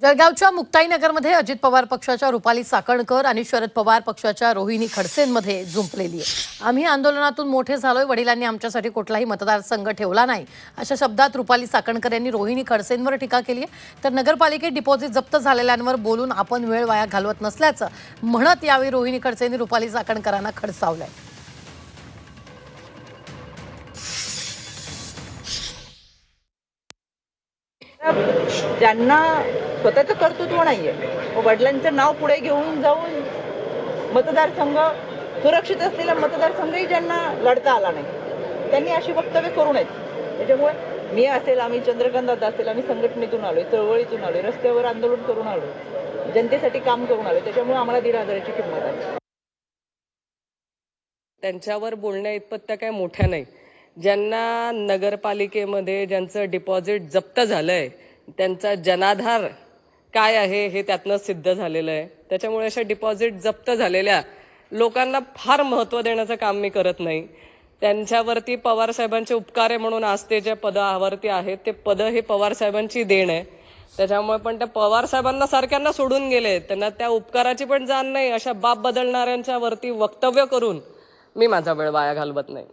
जळगावच्या मुक्ताईनगरमध्ये अजित पवार पक्षाच्या रुपाली चाकणकर आणि शरद पवार पक्षाच्या रोहिणी खडसेंमध्ये जुंपलेली आहे। आम्ही आंदोलनातून मोठे झालोय, वडिलांनी आमच्यासाठी कुठलाही मतदारसंघ ठेवला नाही, अशा शब्दात रुपाली चाकणकर यांनी रोहिणी खडसेंवर टीका केली आहे। तर नगरपालिकेत डिपॉझिट जप्त झालेल्यांवर बोलून आपण वेळ वाया घालवत नसल्याचं म्हणत यावेळी रोहिणी खडसेंनी रुपाली चाकणकरांना खडसावलंय। ज्यांना स्वतःचं कर्तृत्व नाहीये, वडिलांचं नाव पुढे घेऊन जाऊन मतदारसंघ सुरक्षित असलेला मतदारसंघही ज्यांना लढता आला नाही, त्यांनी अशी वक्तव्य करू नयेत। त्याच्यामुळे मी असेल, आम्ही चंद्रकांत दादा असेल, आम्ही संघटनेतून आलोय, चळवळीतून आलोय, रस्त्यावर आंदोलन करून आलोय, जनतेसाठी काम करून आलोय। त्याच्यामुळे आम्हाला 1,500ची किंमत आहे। त्यांच्यावर बोलण्या इतपत त्या काय मोठ्या नाही। ज्यांना नगरपालिकेमध्ये ज्यांचं डिपॉझिट जप्त झालंय, त्यांचा जनाधार काय आहे हे त्यातनं सिद्ध झालेलं आहे। त्याच्यामुळे अशा डिपॉझिट जप्त झालेल्या लोकांना फार महत्त्व देण्याचं काम मी करत नाही। त्यांच्यावरती पवार साहेबांचे उपकार आहे म्हणून आज ते ज्या पदावरती आहेत, ते पद हे पवार साहेबांची देण आहे। त्याच्यामुळे पण त्या पवार साहेबांना सारख्यांना सोडून गेले, त्यांना त्या उपकाराची पण जाण नाही। अशा बाप बदलणाऱ्यांच्या वरती वक्तव्य करून मी माझा वेळ वाया घालवत नाही।